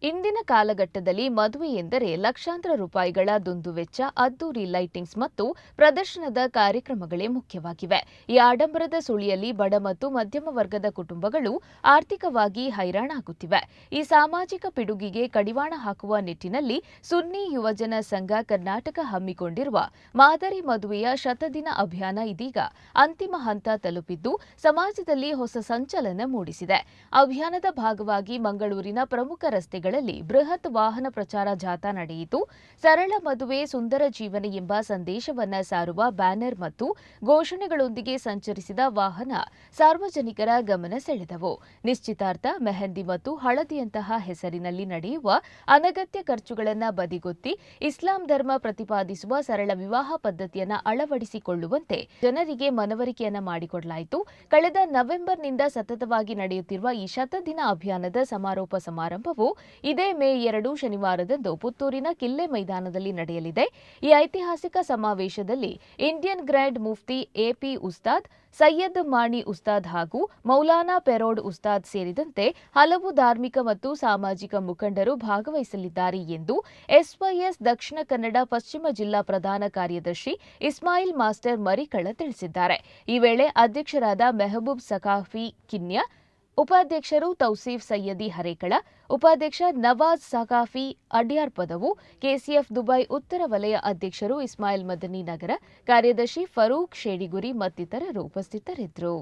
ಇಂದಿನ ಕಾಲಘಟ್ಟದಲ್ಲಿ ಮದುವೆ ಎಂದರೆ ಲಕ್ಷಾಂತರ ರೂಪಾಯಿಗಳ ದುಂದುವೆಚ್ಚ, ಅದ್ದೂರಿ ಲೈಟಿಂಗ್ಸ್ ಮತ್ತು ಪ್ರದರ್ಶನದ ಕಾರ್ಯಕ್ರಮಗಳೇ ಮುಖ್ಯವಾಗಿವೆ. ಈ ಆಡಂಬರದ ಸುಳಿಯಲ್ಲಿ ಬಡ ಮತ್ತು ಮಧ್ಯಮ ವರ್ಗದ ಕುಟುಂಬಗಳು ಆರ್ಥಿಕವಾಗಿ ಹೈರಾಣಾಗುತ್ತಿವೆ. ಈ ಸಾಮಾಜಿಕ ಪಿಡುಗಿಗೆ ಕಡಿವಾಣ ಹಾಕುವ ನಿಟ್ಟಿನಲ್ಲಿ ಸುನ್ನಿ ಯುವಜನ ಸಂಘ ಕರ್ನಾಟಕ ಹಮ್ಮಿಕೊಂಡಿರುವ ಮಾದರಿ ಮದುವೆಯ ಶತದಿನ ಅಭಿಯಾನ ಇದೀಗ ಅಂತಿಮ ಹಂತ ತಲುಪಿದ್ದು ಸಮಾಜದಲ್ಲಿ ಹೊಸ ಸಂಚಲನ ಮೂಡಿಸಿದೆ. ಅಭಿಯಾನದ ಭಾಗವಾಗಿ ಮಂಗಳೂರಿನ ಪ್ರಮುಖ ರಸ್ತೆಗಳಲ್ಲಿ ಬೃಹತ್ ವಾಹನ ಪ್ರಚಾರ ಜಾಥಾ ನಡೆಯಿತು. ಸರಳ ಮದುವೆ ಸುಂದರ ಜೀವನ ಎಂಬ ಸಂದೇಶವನ್ನ ಸಾರುವ ಬ್ಯಾನರ್ ಮತ್ತು ಘೋಷಣೆಗಳೊಂದಿಗೆ ಸಂಚರಿಸಿದ ವಾಹನ ಸಾರ್ವಜನಿಕರ ಗಮನ ಸೆಳೆದವು. ನಿಶ್ಚಿತಾರ್ಥ, ಮೆಹಂದಿ ಮತ್ತು ಹಳದಿಯಂತಹ ಹೆಸರಿನಲ್ಲಿ ನಡೆಯುವ ಅನಗತ್ಯ ಖರ್ಚುಗಳನ್ನು ಬದಿಗೊತ್ತಿ ಇಸ್ಲಾಂ ಧರ್ಮ ಪ್ರತಿಪಾದಿಸುವ ಸರಳ ವಿವಾಹ ಪದ್ಧತಿಯನ್ನು ಅಳವಡಿಸಿಕೊಳ್ಳುವಂತೆ ಜನರಿಗೆ ಮನವರಿಕೆಯನ್ನ ಮಾಡಿಕೊಡಲಾಯಿತು. ಕಳೆದ ನವೆಂಬರ್ನಿಂದ ಸತತವಾಗಿ ನಡೆಯುತ್ತಿರುವ ಈ ಶತದಿನ ಅಭಿಯಾನದ ಸಮಾರೋಪ ಸಮಾರಂಭವು ಇದೇ ಮೇ 2 ಶನಿವಾರದಂದು ಪುತ್ತೂರಿನ ಕಿಲ್ಲೆ ಮೈದಾನದಲ್ಲಿ ನಡೆಯಲಿದೆ. ಈ ಐತಿಹಾಸಿಕ ಸಮಾವೇಶದಲ್ಲಿ ಇಂಡಿಯನ್ ಗ್ರ್ಯಾಂಡ್ ಮುಫ್ತಿ ಎಪಿ ಉಸ್ತಾದ್, ಸೈಯದ್ ಮಾಣಿ ಉಸ್ತಾದ್ ಹಾಗೂ ಮೌಲಾನಾ ಪೆರೋಡ್ ಉಸ್ತಾದ್ ಸೇರಿದಂತೆ ಹಲವು ಧಾರ್ಮಿಕ ಮತ್ತು ಸಾಮಾಜಿಕ ಮುಖಂಡರು ಭಾಗವಹಿಸಲಿದ್ದಾರೆ ಎಂದು ಎಸ್ವೈಎಸ್ ದಕ್ಷಿಣ ಕನ್ನಡ ಪಶ್ಚಿಮ ಜಿಲ್ಲಾ ಪ್ರಧಾನ ಕಾರ್ಯದರ್ಶಿ ಇಸ್ಮಾಯಿಲ್ ಮಾಸ್ಟರ್ ಮರಿಕಳ ತಿಳಿಸಿದ್ದಾರೆ. ಈ ವೇಳೆ ಅಧ್ಯಕ್ಷರಾದ ಮೆಹಬೂಬ್ ಸಖಾಫಿ ಕಿನ್ಯ, ಉಪಾಧ್ಯಕ್ಷರು ತೌಸೀಫ್ ಸೈಯದಿ ಹರೇಕಳ, ಉಪಾಧ್ಯಕ್ಷ ನವಾಜ್ ಸಖಾಫಿ ಅಡ್ಯಾರ್ ಪದವು, ಕೆಸಿಎಫ್ ದುಬೈ ಉತ್ತರ ವಲಯ ಅಧ್ಯಕ್ಷರು ಇಸ್ಮಾಯಿಲ್ ಮದನಿ ನಗರ, ಕಾರ್ಯದರ್ಶಿ ಫರೂಕ್ ಶೇಡಿಗುರಿ ಮತ್ತಿತರರು ಉಪಸ್ಥಿತರಿದ್ದರು.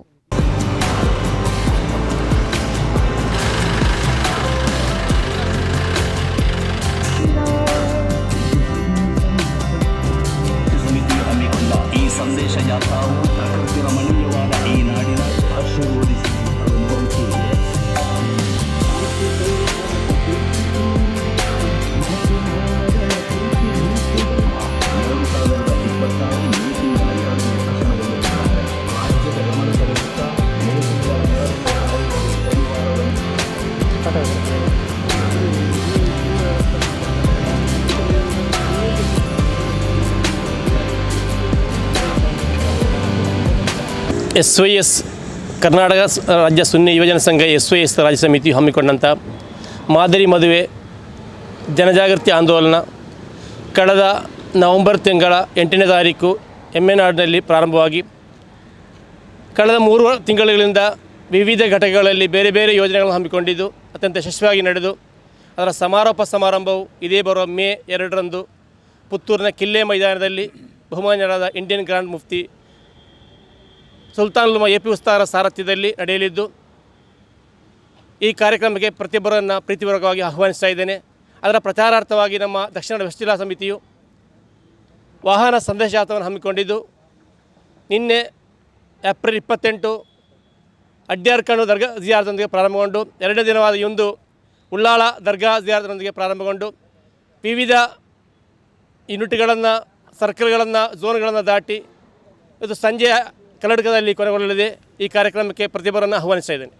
ಈ ಸಂದೇಶ ಯಾತ್ರಾವು ಪ್ರಕೃತಿ ರಮಣೀಯವಾದ ಈ ನಾಡಿನ ಆಶೀರ್ವದಿಸಿ ಎಸ್ವೈಎಸ್ ಕರ್ನಾಟಕ ರಾಜ್ಯ ಸುನ್ನಿ ಯುವಜನ ಸಂಘ ಎಸ್ವೈಎಸ್ ರಾಜ್ಯ ಸಮಿತಿಯು ಹಮ್ಮಿಕೊಂಡಂಥ ಮಾದರಿ ಮದುವೆ ಜನಜಾಗೃತಿ ಆಂದೋಲನ ಕಳೆದ ನವೆಂಬರ್ ತಿಂಗಳ 8ನೇ ತಾರೀಕು ಎಮ್ಮೆನಾಡಿನಲ್ಲಿ ಪ್ರಾರಂಭವಾಗಿ ಕಳೆದ 3 ತಿಂಗಳುಗಳಿಂದ ವಿವಿಧ ಘಟಕಗಳಲ್ಲಿ ಬೇರೆ ಬೇರೆ ಯೋಜನೆಗಳನ್ನು ಹಮ್ಮಿಕೊಂಡಿದ್ದು ಅತ್ಯಂತ ಯಶಸ್ವಿಯಾಗಿ ನಡೆದು ಅದರ ಸಮಾರೋಪ ಸಮಾರಂಭವು ಇದೇ ಬರುವ ಮೇ 2ರಂದು ಪುತ್ತೂರಿನ ಕಿಲ್ಲೆ ಮೈದಾನದಲ್ಲಿ ಬಹುಮಾನ್ಯರಾದ ಇಂಡಿಯನ್ ಗ್ರ್ಯಾಂಡ್ ಮುಫ್ತಿ ಸುಲ್ತಾನ್ ಉಲಮಾ ಎಪಿ ಉಸ್ತಾದರ ಸಾರಥ್ಯದಲ್ಲಿ ನಡೆಯಲಿದ್ದು ಈ ಕಾರ್ಯಕ್ರಮಕ್ಕೆ ಪ್ರತಿಯೊಬ್ಬರನ್ನು ಪ್ರೀತಿಪೂರ್ವಕವಾಗಿ ಆಹ್ವಾನಿಸ್ತಾ ಇದ್ದೇನೆ. ಅದರ ಪ್ರಚಾರಾರ್ಥವಾಗಿ ನಮ್ಮ ದಕ್ಷಿಣ ವೆಸ್ಟ್ ಜಿಲ್ಲಾ ಸಮಿತಿಯು ವಾಹನ ಸಂದೇಶ ಜಾಥಾವನ್ನು ಹಮ್ಮಿಕೊಂಡಿದ್ದು ನಿನ್ನೆ ಏಪ್ರಿಲ್ 28 ಅಡ್ಯಾರ್ ಕಣ್ಣು ದರ್ಗಾ ಜಿಯಾರದೊಂದಿಗೆ ಪ್ರಾರಂಭಗೊಂಡು 2ನೇ ದಿನವಾದ ಇಂದು ಉಳ್ಳಾಳ ದರ್ಗಾ ಜಿಯಾರದೊಂದಿಗೆ ಪ್ರಾರಂಭಗೊಂಡು ವಿವಿಧ ಯೂನಿಟ್ಗಳನ್ನು, ಸರ್ಕಲ್ಗಳನ್ನು, ಝೋನ್ಗಳನ್ನು ದಾಟಿ ಇದು ಸಂಜೆ ಕರ್ನಾಟಕದಲ್ಲಿ ಕೊನೆಗೊಳ್ಳಲಿದೆ. ಈ ಕಾರ್ಯಕ್ರಮಕ್ಕೆ ಪ್ರತಿಯೊಬ್ಬರನ್ನು ಆಹ್ವಾನಿಸ್ತಾ ಇದ್ದೇನೆ.